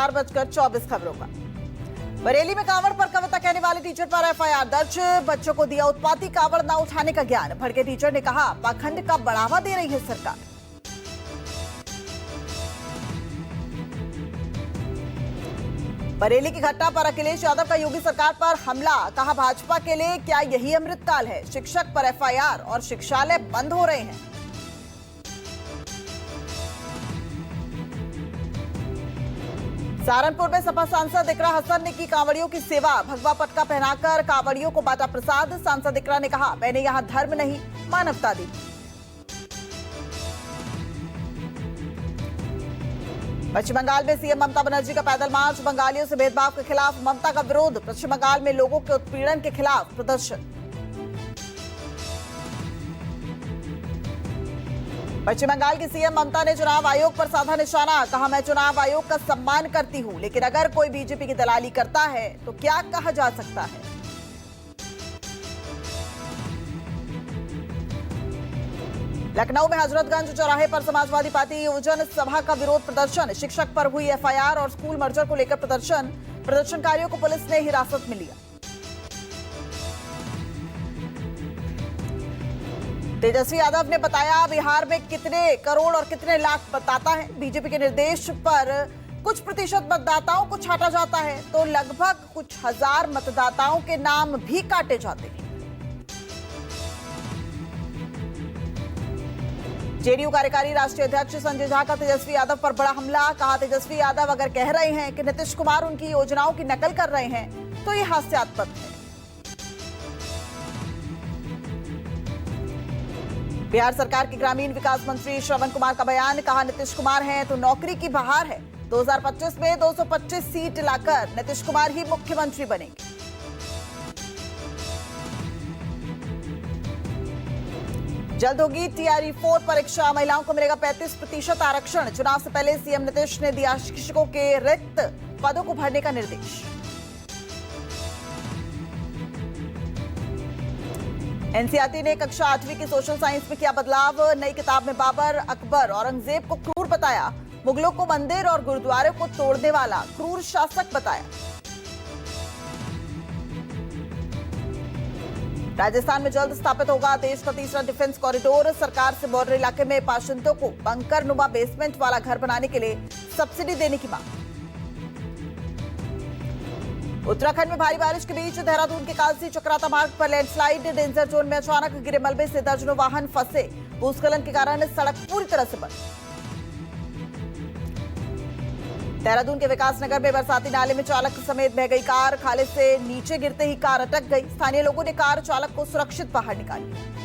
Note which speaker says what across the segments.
Speaker 1: 4:24 खबरों का। बरेली में कांवड़ पर कविता कहने वाले टीचर पर एफआईआर दर्ज। बच्चों को दिया उत्पाती कांवड़ न उठाने का ज्ञान। भड़के टीचर ने कहा पाखंड का बढ़ावा दे रही है सरकार। बरेली की घटना पर अखिलेश यादव का योगी सरकार पर हमला। कहा भाजपा के लिए क्या यही अमृतकाल है। शिक्षक पर एफआईआर और शिक्षालय बंद हो रहे हैं। सहारनपुर में सपा सांसद इकरा हसन ने की कांवड़ियों की सेवा। भगवा पटका पहनाकर कांवड़ियों को बांटा प्रसाद। सांसद इकरा ने कहा मैंने यहां धर्म नहीं मानवता दी। पश्चिम बंगाल में सीएम ममता बनर्जी का पैदल मार्च। बंगालियों से भेदभाव के खिलाफ ममता का विरोध। पश्चिम बंगाल में लोगों के उत्पीड़न के खिलाफ प्रदर्शन। पश्चिम बंगाल की सीएम ममता ने चुनाव आयोग पर साधा निशाना। कहा मैं चुनाव आयोग का सम्मान करती हूं, लेकिन अगर कोई बीजेपी की दलाली करता है तो क्या कहा जा सकता है। लखनऊ में हजरतगंज चौराहे पर समाजवादी पार्टी युवजन सभा का विरोध प्रदर्शन। शिक्षक पर हुई एफआईआर और स्कूल मर्जर को लेकर प्रदर्शन। प्रदर्शनकारियों को पुलिस ने हिरासत में लिया। तेजस्वी यादव ने बताया बिहार में कितने करोड़ और कितने लाख बताता है। बीजेपी के निर्देश पर कुछ प्रतिशत मतदाताओं को छांटा जाता है तो लगभग कुछ हजार मतदाताओं के नाम भी काटे जाते हैं। जेडीयू कार्यकारी राष्ट्रीय अध्यक्ष संजय झा का तेजस्वी यादव पर बड़ा हमला। कहा तेजस्वी यादव अगर कह रहे हैं कि नीतीश कुमार उनकी योजनाओं की नकल कर रहे हैं तो ये हास्यास्पद है। बिहार सरकार के ग्रामीण विकास मंत्री श्रवण कुमार का बयान। कहा नीतीश कुमार हैं तो नौकरी की बहार है। 2025 में 225 सीट लाकर नीतीश कुमार ही मुख्यमंत्री बनेंगे। जल्द होगी टीआरई 4 परीक्षा। महिलाओं को मिलेगा 35% आरक्षण। चुनाव से पहले सीएम नीतीश ने दिया शिक्षकों के रिक्त पदों को भरने का निर्देश। एनसीईआरटी ने कक्षा 8वीं की सोशल साइंस में किया बदलाव। नई किताब में बाबर, अकबर, औरंगजेब को क्रूर बताया। मुगलों को मंदिर और गुरुद्वारे को तोड़ने वाला क्रूर शासक बताया। राजस्थान में जल्द स्थापित होगा देश का तीसरा डिफेंस कॉरिडोर। सरकार से बॉर्डर इलाके में बाशिंदों को बंकर नुमा बेसमेंट वाला घर बनाने के लिए सब्सिडी देने की मांग। उत्तराखंड में भारी बारिश के बीच देहरादून के कालसी चक्राता मार्ग पर लैंडस्लाइड। डेंजर जोन में अचानक गिरे मलबे से दर्जनों वाहन फंसे। भूस्खलन के कारण सड़क पूरी तरह से बंद। देहरादून के विकासनगर में बरसाती नाले में चालक समेत बह गई कार। खाले से नीचे गिरते ही कार अटक गई। स्थानीय लोगों ने कार चालक को सुरक्षित बाहर निकाला।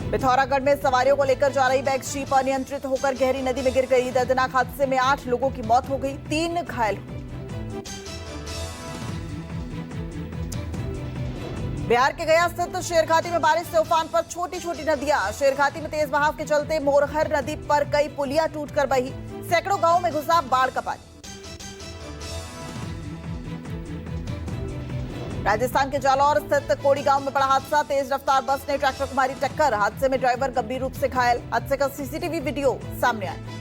Speaker 1: पिथौरागढ़ में सवारियों को लेकर जा रही बैग जीप अनियंत्रित होकर गहरी नदी में गिर गई। दर्दनाक हादसे में 8 लोगों की मौत हो गई, 3 घायल हुए। बिहार के गया स्थित शेरघाटी में बारिश से उफान पर छोटी छोटी नदियां। शेरघाटी में तेज बहाव के चलते मोरहर नदी पर कई पुलियां टूटकर बही। सैकड़ों गांवों में घुसा बाढ़ का पानी। राजस्थान के जालौर स्थित कोड़ी गांव में बड़ा हादसा। तेज रफ्तार बस ने ट्रैक्टर को मारी टक्कर। हादसे में ड्राइवर गंभीर रूप से घायल। हादसे का सीसीटीवी वीडियो सामने आया।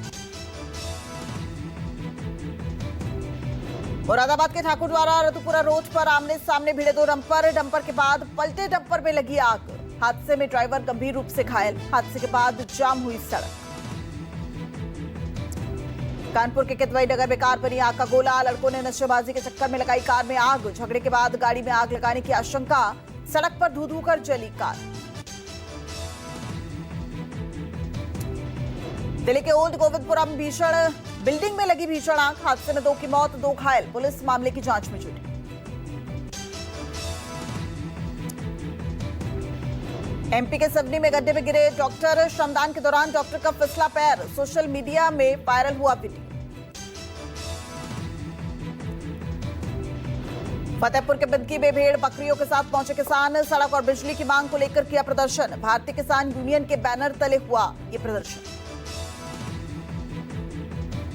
Speaker 1: मुरादाबाद के ठाकुरद्वारा रतुपुरा रोड पर आमने सामने भिड़े 2 डंपर के बाद पलटे डंपर में लगी आग। हादसे में ड्राइवर गंभीर रूप से घायल। हादसे के बाद जाम हुई सड़क। कानपुर के कितवई नगर में कार बनी आग का गोला। लड़कों ने नशेबाजी के चक्कर में लगाई कार में आग। झगड़े के बाद गाड़ी में आग लगाने की आशंका। सड़क पर धू-धू कर जली कार। दिल्ली के ओल्ड गोविंदपुरम भीषण बिल्डिंग में लगी भीषण आग। हादसे में 2 की मौत, 2 घायल। पुलिस मामले की जांच में जुटी। एमपी के सिवनी में गड्ढे में गिरे डॉक्टर। श्रमदान के दौरान डॉक्टर का फिसला पैर। सोशल मीडिया में वायरल हुआ वीडियो। फतेहपुर के बिदकी में भेड़ बकरियों के साथ पहुंचे किसान। सड़क और बिजली की मांग को लेकर किया प्रदर्शन। भारतीय किसान यूनियन के बैनर तले हुआ ये प्रदर्शन।